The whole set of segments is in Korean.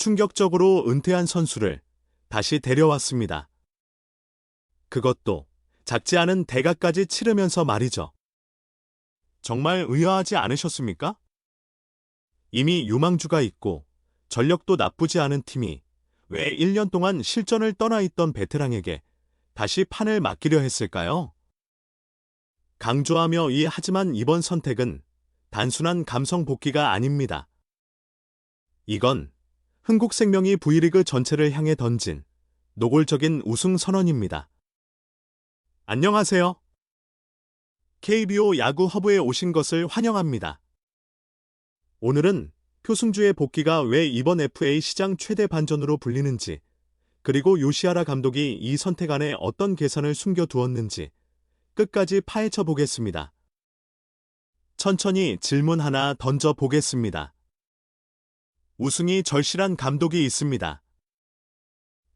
충격적으로 은퇴한 선수를 다시 데려왔습니다. 그것도 작지 않은 대가까지 치르면서 말이죠. 정말 의아하지 않으셨습니까? 이미 유망주가 있고 전력도 나쁘지 않은 팀이 왜 1년 동안 실전을 떠나 있던 베테랑에게 다시 판을 맡기려 했을까요? 강조하며 하지만 이번 선택은 단순한 감성 복귀가 아닙니다. 이건 흥국생명이 V리그 전체를 향해 던진 노골적인 우승 선언입니다. 안녕하세요. KBO 야구 허브에 오신 것을 환영합니다. 오늘은 표승주의 복귀가 왜 이번 FA 시장 최대 반전으로 불리는지, 그리고 요시하라 감독이 이 선택 안에 어떤 계산을 숨겨두었는지 끝까지 파헤쳐 보겠습니다. 천천히 질문 하나 던져 보겠습니다. 우승이 절실한 감독이 있습니다.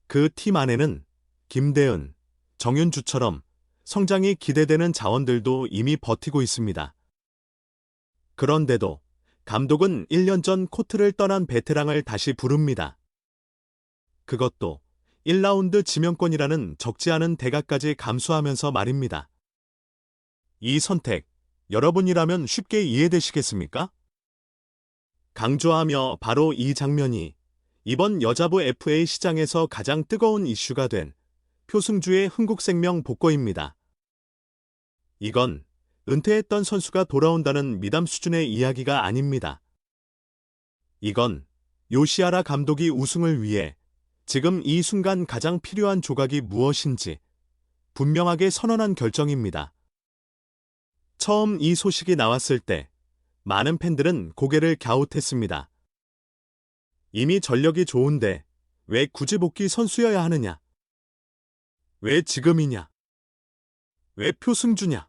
그 팀 안에는 김대은, 정윤주처럼 성장이 기대되는 자원들도 이미 버티고 있습니다. 그런데도 감독은 1년 전 코트를 떠난 베테랑을 다시 부릅니다. 그것도 1라운드 지명권이라는 적지 않은 대가까지 감수하면서 말입니다. 이 선택, 여러분이라면 쉽게 이해되시겠습니까? 강조하며 바로 이 장면이 이번 여자부 FA 시장에서 가장 뜨거운 이슈가 된 표승주의 흥국생명 복거입니다. 이건 은퇴했던 선수가 돌아온다는 미담 수준의 이야기가 아닙니다. 이건 요시하라 감독이 우승을 위해 지금 이 순간 가장 필요한 조각이 무엇인지 분명하게 선언한 결정입니다. 처음 이 소식이 나왔을 때 많은 팬들은 고개를 갸웃했습니다. 이미 전력이 좋은데 왜 굳이 복귀 선수여야 하느냐? 왜 지금이냐? 왜 표승주냐?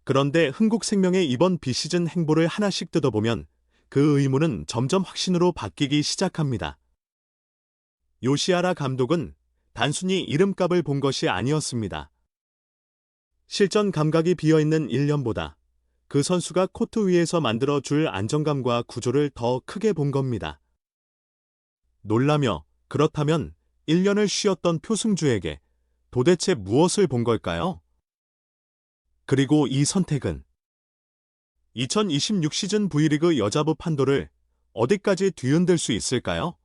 그런데 흥국생명의 이번 비시즌 행보를 하나씩 뜯어보면 그 의문은 점점 확신으로 바뀌기 시작합니다. 요시하라 감독은 단순히 이름값을 본 것이 아니었습니다. 실전 감각이 비어있는 1년보다 그 선수가 코트 위에서 만들어줄 안정감과 구조를 더 크게 본 겁니다. 놀라며 그렇다면 1년을 쉬었던 표승주에게 도대체 무엇을 본 걸까요? 그리고 이 선택은 2026 시즌 V리그 여자부 판도를 어디까지 뒤흔들 수 있을까요?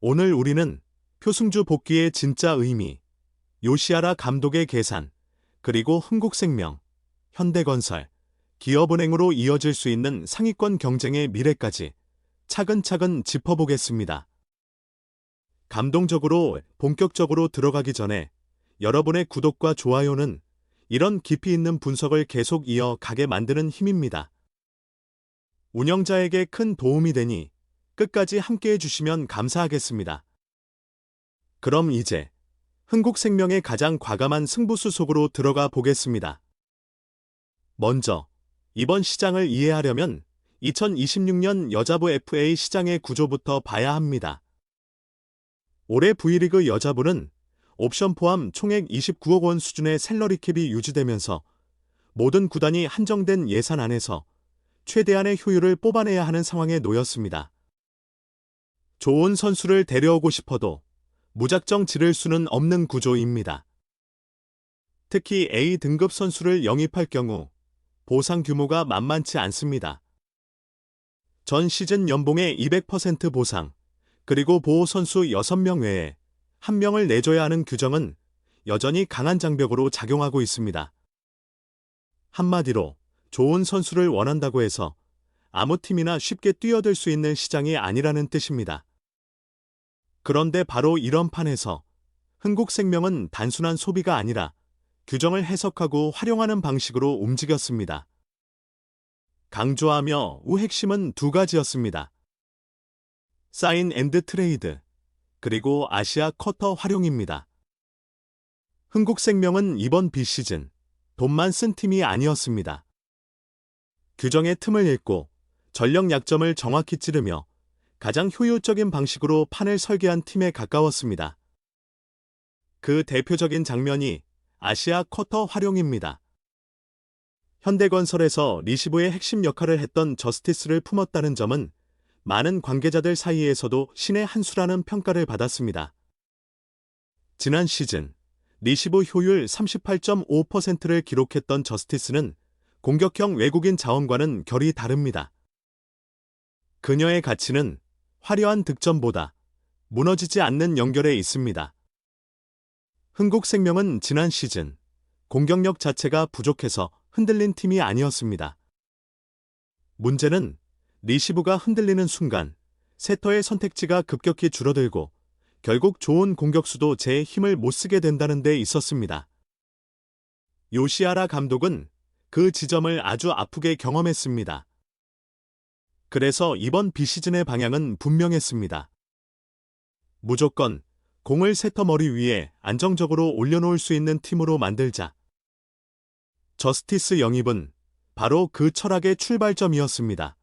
오늘 우리는 표승주 복귀의 진짜 의미, 요시하라 감독의 계산, 그리고 흥국생명, 현대건설, 기업은행으로 이어질 수 있는 상위권 경쟁의 미래까지 차근차근 짚어보겠습니다. 감동적으로 본격적으로 들어가기 전에 여러분의 구독과 좋아요는 이런 깊이 있는 분석을 계속 이어가게 만드는 힘입니다. 운영자에게 큰 도움이 되니 끝까지 함께해 주시면 감사하겠습니다. 그럼 이제 흥국생명의 가장 과감한 승부수 속으로 들어가 보겠습니다. 먼저 이번 시장을 이해하려면 2026년 여자부 FA 시장의 구조부터 봐야 합니다. 올해 V리그 여자부는 옵션 포함 총액 29억 원 수준의 샐러리캡이 유지되면서 모든 구단이 한정된 예산 안에서 최대한의 효율을 뽑아내야 하는 상황에 놓였습니다. 좋은 선수를 데려오고 싶어도 무작정 지를 수는 없는 구조입니다. 특히 A등급 선수를 영입할 경우 보상 규모가 만만치 않습니다. 전 시즌 연봉의 200% 보상, 그리고 보호 선수 6명 외에 1명을 내줘야 하는 규정은 여전히 강한 장벽으로 작용하고 있습니다. 한마디로 좋은 선수를 원한다고 해서 아무 팀이나 쉽게 뛰어들 수 있는 시장이 아니라는 뜻입니다. 그런데 바로 이런 판에서 흥국생명은 단순한 소비가 아니라 규정을 해석하고 활용하는 방식으로 움직였습니다. 강조하며 핵심은 두 가지였습니다. 사인 앤드 트레이드, 그리고 아시아 쿼터 활용입니다. 흥국생명은 이번 비시즌 돈만 쓴 팀이 아니었습니다. 규정의 틈을 읽고 전력 약점을 정확히 찌르며 가장 효율적인 방식으로 판을 설계한 팀에 가까웠습니다. 그 대표적인 장면이 아시아 쿼터 활용입니다. 현대건설에서 리시브의 핵심 역할을 했던 저스티스를 품었다는 점은 많은 관계자들 사이에서도 신의 한 수라는 평가를 받았습니다. 지난 시즌 리시브 효율 38.5%를 기록했던 저스티스는 공격형 외국인 자원과는 결이 다릅니다. 그녀의 가치는 화려한 득점보다 무너지지 않는 연결에 있습니다. 흥국생명은 지난 시즌 공격력 자체가 부족해서 흔들린 팀이 아니었습니다. 문제는 리시브가 흔들리는 순간 세터의 선택지가 급격히 줄어들고 결국 좋은 공격수도 제 힘을 못 쓰게 된다는 데 있었습니다. 요시하라 감독은 그 지점을 아주 아프게 경험했습니다. 그래서 이번 비시즌의 방향은 분명했습니다. 무조건 공을 세터 머리 위에 안정적으로 올려놓을 수 있는 팀으로 만들자. 저스티스 영입은 바로 그 철학의 출발점이었습니다.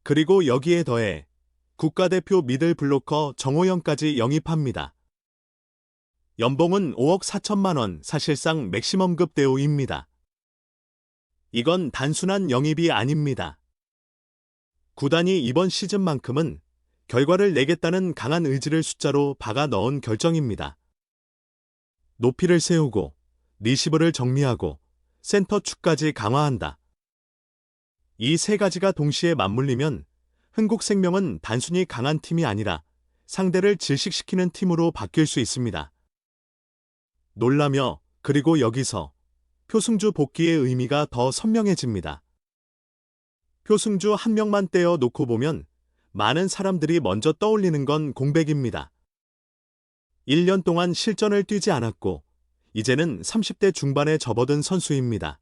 그리고 여기에 더해 국가대표 미들 블로커 정호영까지 영입합니다. 연봉은 5억 4천만 원, 사실상 맥시멈급 대우입니다. 이건 단순한 영입이 아닙니다. 구단이 이번 시즌만큼은 결과를 내겠다는 강한 의지를 숫자로 박아 넣은 결정입니다. 높이를 세우고 리시브를 정리하고 센터 축까지 강화한다. 이 세 가지가 동시에 맞물리면 흥국생명은 단순히 강한 팀이 아니라 상대를 질식시키는 팀으로 바뀔 수 있습니다. 놀라며 그리고 여기서 표승주 복귀의 의미가 더 선명해집니다. 표승주 한 명만 떼어 놓고 보면 많은 사람들이 먼저 떠올리는 건 공백입니다. 1년 동안 실전을 뛰지 않았고 이제는 30대 중반에 접어든 선수입니다.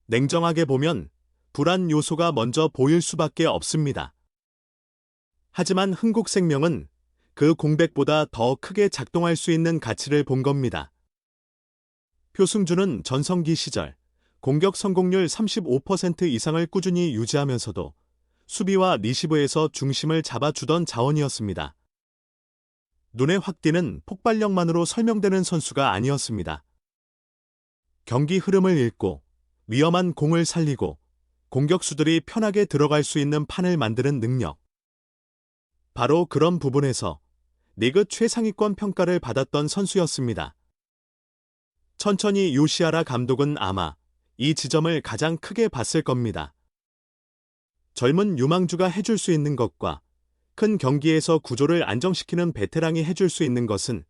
냉정하게 보면 불안 요소가 먼저 보일 수밖에 없습니다. 하지만 흥국생명은 그 공백보다 더 크게 작동할 수 있는 가치를 본 겁니다. 표승주는 전성기 시절 공격 성공률 35% 이상을 꾸준히 유지하면서도 수비와 리시브에서 중심을 잡아주던 자원이었습니다. 눈에 확 띄는 폭발력만으로 설명되는 선수가 아니었습니다. 경기 흐름을 읽고 위험한 공을 살리고 공격수들이 편하게 들어갈 수 있는 판을 만드는 능력. 바로 그런 부분에서 리그 최상위권 평가를 받았던 선수였습니다. 천천히 요시하라 감독은 아마 이 지점을 가장 크게 봤을 겁니다. 젊은 유망주가 해줄 수 있는 것과 큰 경기에서 구조를 안정시키는 베테랑이 해줄 수 있는 것은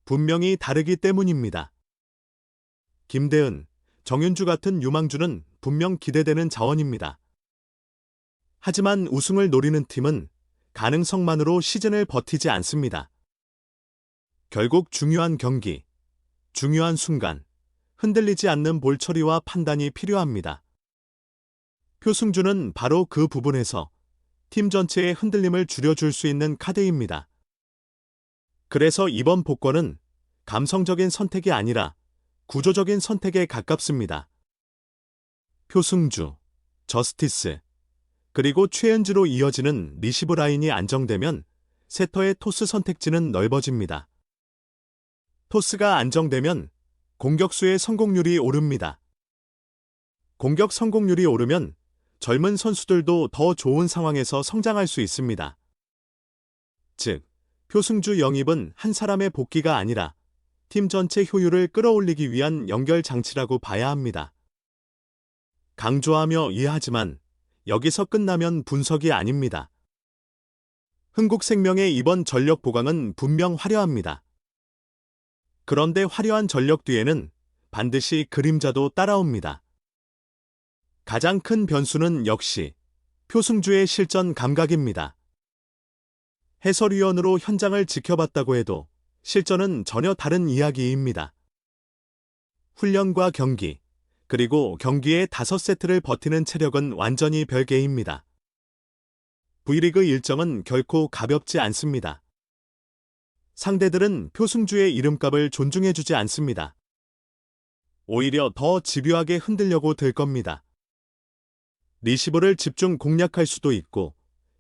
분명히 다르기 때문입니다. 김대은, 정윤주 같은 유망주는 분명 기대되는 자원입니다. 하지만 우승을 노리는 팀은 가능성만으로 시즌을 버티지 않습니다. 결국 중요한 경기, 중요한 순간, 흔들리지 않는 볼 처리와 판단이 필요합니다. 표승주는 바로 그 부분에서 팀 전체의 흔들림을 줄여줄 수 있는 카드입니다. 그래서 이번 복권은 감성적인 선택이 아니라 구조적인 선택에 가깝습니다. 표승주, 저스티스, 그리고 최은지로 이어지는 리시브 라인이 안정되면 세터의 토스 선택지는 넓어집니다. 토스가 안정되면 공격수의 성공률이 오릅니다. 공격 성공률이 오르면 젊은 선수들도 더 좋은 상황에서 성장할 수 있습니다. 즉, 표승주 영입은 한 사람의 복귀가 아니라 팀 전체 효율을 끌어올리기 위한 연결 장치라고 봐야 합니다. 강조하며 이해하지만 여기서 끝나면 분석이 아닙니다. 흥국생명의 이번 전력 보강은 분명 화려합니다. 그런데 화려한 전력 뒤에는 반드시 그림자도 따라옵니다. 가장 큰 변수는 역시 표승주의 실전 감각입니다. 해설위원으로 현장을 지켜봤다고 해도 실전은 전혀 다른 이야기입니다. 훈련과 경기, 그리고 경기의 5세트를 버티는 체력은 완전히 별개입니다. V리그 일정은 결코 가볍지 않습니다. 상대들은 표승주의 이름값을 존중해주지 않습니다. 오히려 더 집요하게 흔들려고 들 겁니다. 리시브를 집중 공략할 수도 있고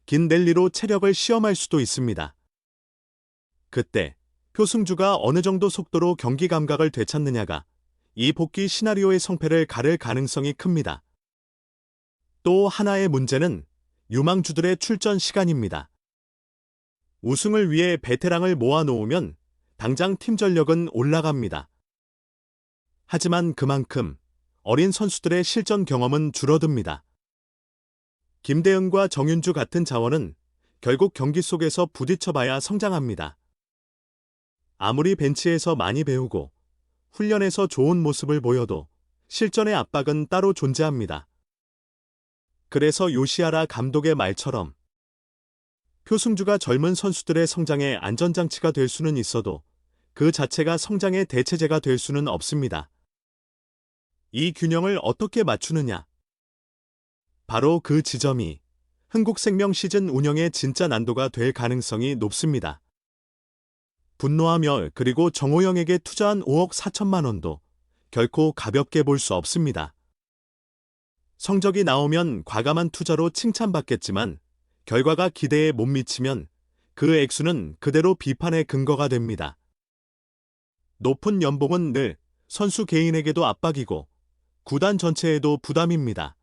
긴 랠리로 체력을 시험할 수도 있습니다. 그때 표승주가 어느 정도 속도로 경기 감각을 되찾느냐가 이 복귀 시나리오의 성패를 가를 가능성이 큽니다. 또 하나의 문제는 유망주들의 출전 시간입니다. 우승을 위해 베테랑을 모아놓으면 당장 팀 전력은 올라갑니다. 하지만 그만큼 어린 선수들의 실전 경험은 줄어듭니다. 김대은과 정윤주 같은 자원은 결국 경기 속에서 부딪혀봐야 성장합니다. 아무리 벤치에서 많이 배우고 훈련에서 좋은 모습을 보여도 실전의 압박은 따로 존재합니다. 그래서 요시하라 감독의 말처럼 표승주가 젊은 선수들의 성장의 안전장치가 될 수는 있어도 그 자체가 성장의 대체제가 될 수는 없습니다. 이 균형을 어떻게 맞추느냐? 바로 그 지점이 흥국생명 시즌 운영의 진짜 난도가 될 가능성이 높습니다. 분노하며 그리고 정호영에게 투자한 5억 4천만 원도 결코 가볍게 볼 수 없습니다. 성적이 나오면 과감한 투자로 칭찬받겠지만 결과가 기대에 못 미치면 그 액수는 그대로 비판의 근거가 됩니다. 높은 연봉은 늘 선수 개인에게도 압박이고 구단 전체에도 부담입니다.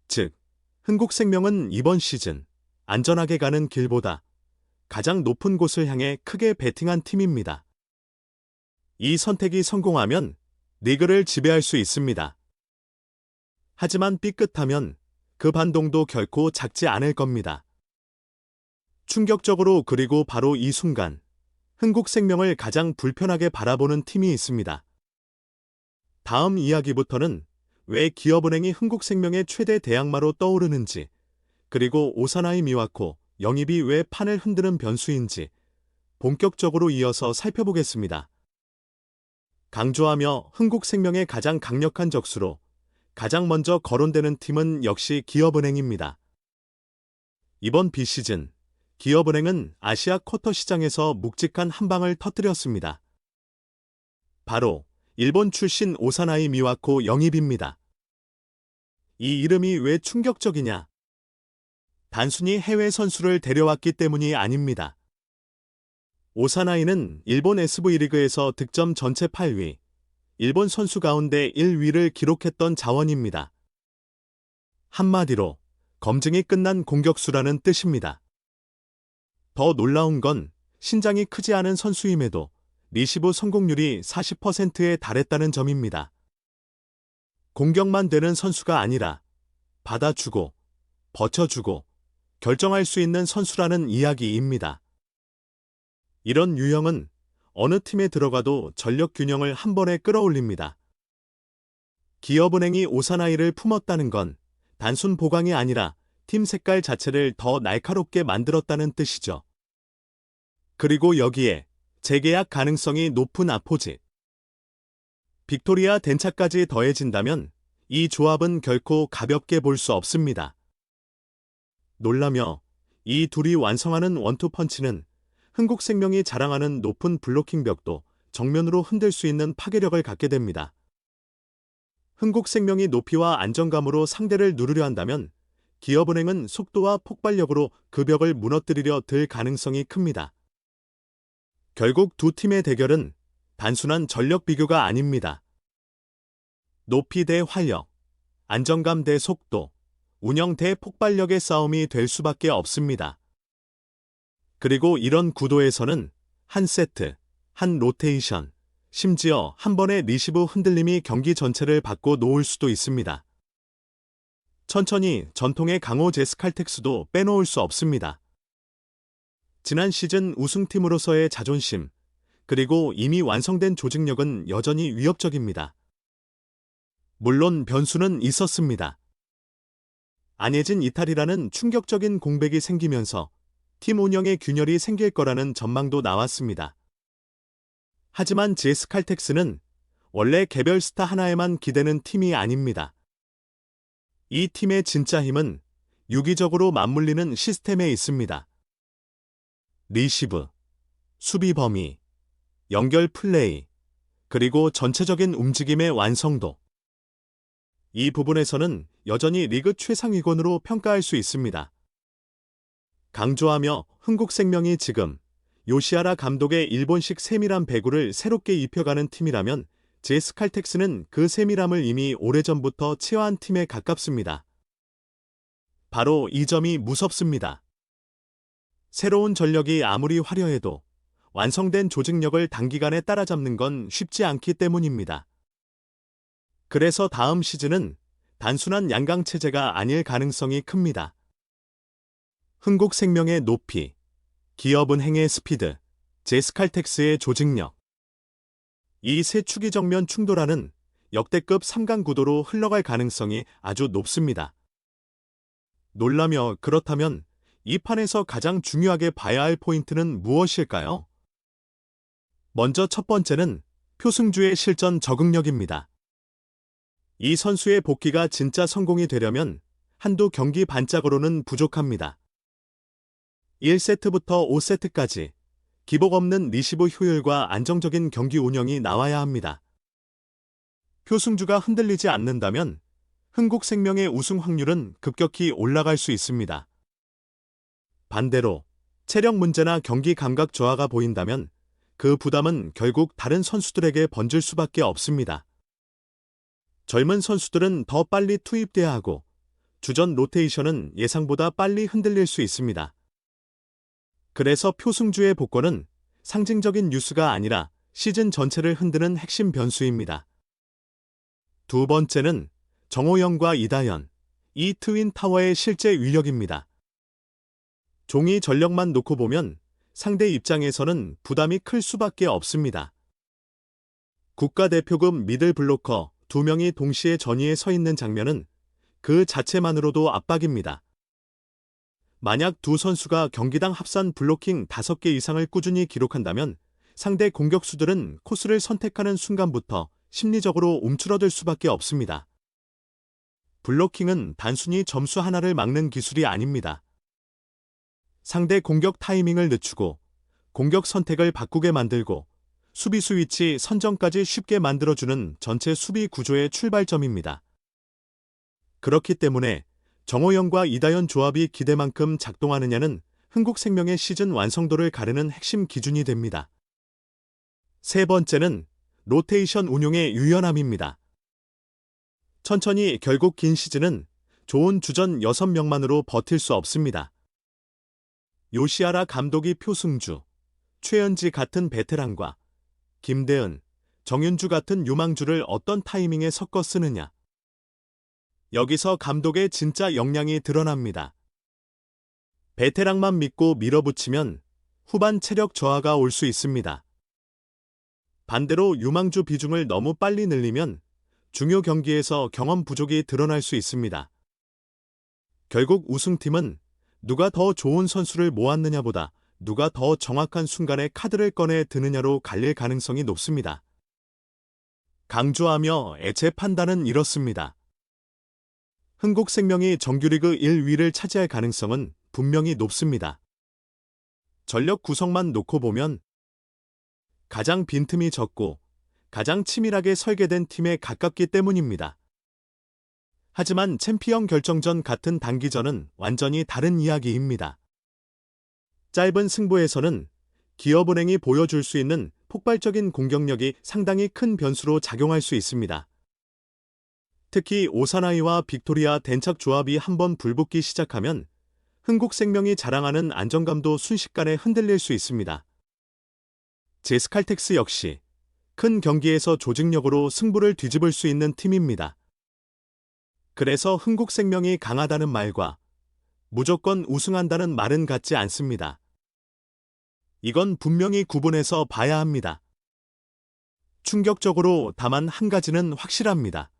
즉, 흥국생명은 이번 시즌 안전하게 가는 길보다 가장 높은 곳을 향해 크게 베팅한 팀입니다. 이 선택이 성공하면 리그를 지배할 수 있습니다. 하지만 삐끗하면 그 반동도 결코 작지 않을 겁니다. 충격적으로 그리고 바로 이 순간 흥국생명을 가장 불편하게 바라보는 팀이 있습니다. 다음 이야기부터는 왜 기업은행이 흥국생명의 최대 대항마로 떠오르는지, 그리고 오사나이 미와코 영입이 왜 판을 흔드는 변수인지 본격적으로 이어서 살펴보겠습니다. 강조하며 흥국생명의 가장 강력한 적수로 가장 먼저 거론되는 팀은 역시 기업은행입니다. 이번 비시즌 기업은행은 아시아 쿼터 시장에서 묵직한 한 방을 터뜨렸습니다. 바로 일본 출신 오사나이 미와코 영입입니다. 이 이름이 왜 충격적이냐? 단순히 해외 선수를 데려왔기 때문이 아닙니다. 오사나이는 일본 SV리그에서 득점 전체 8위, 일본 선수 가운데 1위를 기록했던 자원입니다. 한마디로 검증이 끝난 공격수라는 뜻입니다. 더 놀라운 건 신장이 크지 않은 선수임에도 리시브 성공률이 40%에 달했다는 점입니다. 공격만 되는 선수가 아니라 받아주고, 버텨주고, 결정할 수 있는 선수라는 이야기입니다. 이런 유형은 어느 팀에 들어가도 전력 균형을 한 번에 끌어올립니다. 기업은행이 오사나이를 품었다는 건 단순 보강이 아니라 팀 색깔 자체를 더 날카롭게 만들었다는 뜻이죠. 그리고 여기에 재계약 가능성이 높은 아포지, 빅토리아 덴차까지 더해진다면 이 조합은 결코 가볍게 볼 수 없습니다. 놀라며 이 둘이 완성하는 원투펀치는 흥국생명이 자랑하는 높은 블로킹 벽도 정면으로 흔들 수 있는 파괴력을 갖게 됩니다. 흥국생명이 높이와 안정감으로 상대를 누르려 한다면 기업은행은 속도와 폭발력으로 그 벽을 무너뜨리려 들 가능성이 큽니다. 결국 두 팀의 대결은 단순한 전력 비교가 아닙니다. 높이 대 활력, 안정감 대 속도, 운영 대 폭발력의 싸움이 될 수밖에 없습니다. 그리고 이런 구도에서는 한 세트, 한 로테이션, 심지어 한 번의 리시브 흔들림이 경기 전체를 바꿔 놓을 수도 있습니다. 천천히 전통의 강호 제스칼텍스도 빼놓을 수 없습니다. 지난 시즌 우승팀으로서의 자존심, 그리고 이미 완성된 조직력은 여전히 위협적입니다. 물론 변수는 있었습니다. 안해진 이탈이라는 충격적인 공백이 생기면서 팀 운영의 균열이 생길 거라는 전망도 나왔습니다. 하지만 제스칼텍스는 원래 개별 스타 하나에만 기대는 팀이 아닙니다. 이 팀의 진짜 힘은 유기적으로 맞물리는 시스템에 있습니다. 리시브, 수비 범위, 연결 플레이, 그리고 전체적인 움직임의 완성도. 이 부분에서는 여전히 리그 최상위권으로 평가할 수 있습니다. 강조하며 흥국생명이 지금 요시하라 감독의 일본식 세밀한 배구를 새롭게 입혀가는 팀이라면 제스칼텍스는 그 세밀함을 이미 오래전부터 체화한 팀에 가깝습니다. 바로 이 점이 무섭습니다. 새로운 전력이 아무리 화려해도 완성된 조직력을 단기간에 따라잡는 건 쉽지 않기 때문입니다. 그래서 다음 시즌은 단순한 양강체제가 아닐 가능성이 큽니다. 흥국생명의 높이, 기업은행의 스피드, 제스칼텍스의 조직력. 이 세 축이 정면 충돌하는 역대급 3강 구도로 흘러갈 가능성이 아주 높습니다. 놀라며 그렇다면 이 판에서 가장 중요하게 봐야 할 포인트는 무엇일까요? 먼저 첫 번째는 표승주의 실전 적응력입니다. 이 선수의 복귀가 진짜 성공이 되려면 한두 경기 반짝으로는 부족합니다. 1세트부터 5세트까지 기복 없는 리시브 효율과 안정적인 경기 운영이 나와야 합니다. 표승주가 흔들리지 않는다면 흥국생명의 우승 확률은 급격히 올라갈 수 있습니다. 반대로 체력 문제나 경기 감각 저하가 보인다면 그 부담은 결국 다른 선수들에게 번질 수밖에 없습니다. 젊은 선수들은 더 빨리 투입돼야 하고 주전 로테이션은 예상보다 빨리 흔들릴 수 있습니다. 그래서 표승주의 복권은 상징적인 뉴스가 아니라 시즌 전체를 흔드는 핵심 변수입니다. 두 번째는 정호영과 이다현, 이 트윈 타워의 실제 위력입니다. 종이 전력만 놓고 보면 상대 입장에서는 부담이 클 수밖에 없습니다. 국가대표급 미들 블로커 2명이 동시에 전위에 서 있는 장면은 그 자체만으로도 압박입니다. 만약 두 선수가 경기당 합산 블로킹 5개 이상을 꾸준히 기록한다면 상대 공격수들은 코스를 선택하는 순간부터 심리적으로 움츠러들 수밖에 없습니다. 블로킹은 단순히 점수 하나를 막는 기술이 아닙니다. 상대 공격 타이밍을 늦추고 공격 선택을 바꾸게 만들고 수비수 위치 선정까지 쉽게 만들어주는 전체 수비 구조의 출발점입니다. 그렇기 때문에 정호영과 이다현 조합이 기대만큼 작동하느냐는 흥국생명의 시즌 완성도를 가르는 핵심 기준이 됩니다. 세 번째는 로테이션 운용의 유연함입니다. 천천히 결국 긴 시즌은 좋은 주전 6명만으로 버틸 수 없습니다. 요시하라 감독이 표승주, 최현지 같은 베테랑과 김대은, 정윤주 같은 유망주를 어떤 타이밍에 섞어 쓰느냐. 여기서 감독의 진짜 역량이 드러납니다. 베테랑만 믿고 밀어붙이면 후반 체력 저하가 올 수 있습니다. 반대로 유망주 비중을 너무 빨리 늘리면 중요 경기에서 경험 부족이 드러날 수 있습니다. 결국 우승팀은 누가 더 좋은 선수를 모았느냐보다 누가 더 정확한 순간에 카드를 꺼내 드느냐로 갈릴 가능성이 높습니다. 강조하며 제 판단은 이렇습니다. 흥국생명이 정규리그 1위를 차지할 가능성은 분명히 높습니다. 전력 구성만 놓고 보면 가장 빈틈이 적고 가장 치밀하게 설계된 팀에 가깝기 때문입니다. 하지만 챔피언 결정전 같은 단기전은 완전히 다른 이야기입니다. 짧은 승부에서는 기업은행이 보여줄 수 있는 폭발적인 공격력이 상당히 큰 변수로 작용할 수 있습니다. 특히 오사나이와 빅토리아 덴착 조합이 한번 불붙기 시작하면 흥국생명이 자랑하는 안정감도 순식간에 흔들릴 수 있습니다. 제스칼텍스 역시 큰 경기에서 조직력으로 승부를 뒤집을 수 있는 팀입니다. 그래서 흥국생명이 강하다는 말과 무조건 우승한다는 말은 같지 않습니다. 이건 분명히 구분해서 봐야 합니다. 충격적으로 다만 한 가지는 확실합니다.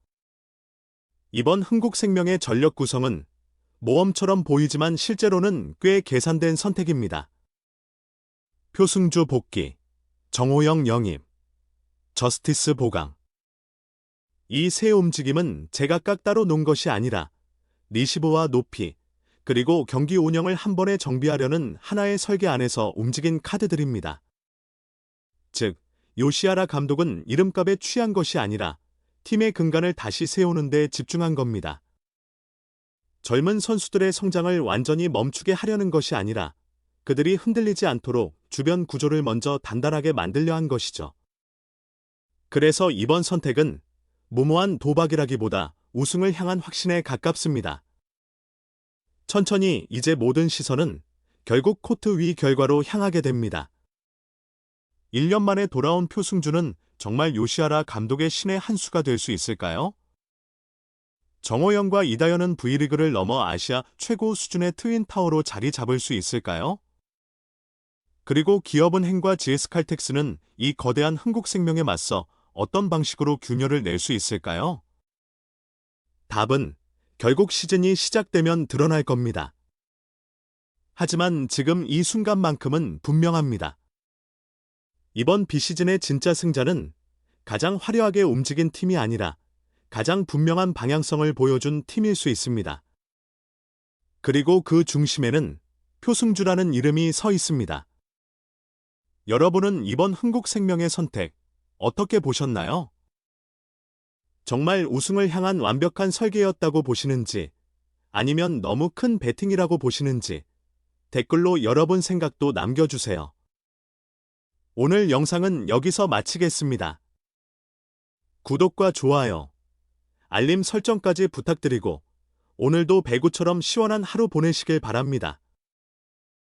이번 흥국생명의 전력 구성은 모험처럼 보이지만 실제로는 꽤 계산된 선택입니다. 표승주 복귀, 정호영 영입, 저스티스 보강. 이 세 움직임은 제각각 따로 놓은 것이 아니라 리시브와 높이, 그리고 경기 운영을 한 번에 정비하려는 하나의 설계 안에서 움직인 카드들입니다. 즉, 요시하라 감독은 이름값에 취한 것이 아니라 팀의 근간을 다시 세우는 데 집중한 겁니다. 젊은 선수들의 성장을 완전히 멈추게 하려는 것이 아니라 그들이 흔들리지 않도록 주변 구조를 먼저 단단하게 만들려 한 것이죠. 그래서 이번 선택은 무모한 도박이라기보다 우승을 향한 확신에 가깝습니다. 천천히 이제 모든 시선은 결국 코트 위 결과로 향하게 됩니다. 1년 만에 돌아온 표승주는 정말 요시하라 감독의 신의 한 수가 될 수 있을까요? 정호영과 이다현은 V리그를 넘어 아시아 최고 수준의 트윈 타워로 자리 잡을 수 있을까요? 그리고 기업은행과 GS칼텍스는 이 거대한 흥국생명에 맞서 어떤 방식으로 균열을 낼 수 있을까요? 답은 결국 시즌이 시작되면 드러날 겁니다. 하지만 지금 이 순간만큼은 분명합니다. 이번 비시즌의 진짜 승자는 가장 화려하게 움직인 팀이 아니라 가장 분명한 방향성을 보여준 팀일 수 있습니다. 그리고 그 중심에는 표승주라는 이름이 서 있습니다. 여러분은 이번 흥국생명의 선택 어떻게 보셨나요? 정말 우승을 향한 완벽한 설계였다고 보시는지 아니면 너무 큰 베팅이라고 보시는지 댓글로 여러분 생각도 남겨주세요. 오늘 영상은 여기서 마치겠습니다. 구독과 좋아요, 알림 설정까지 부탁드리고 오늘도 배구처럼 시원한 하루 보내시길 바랍니다.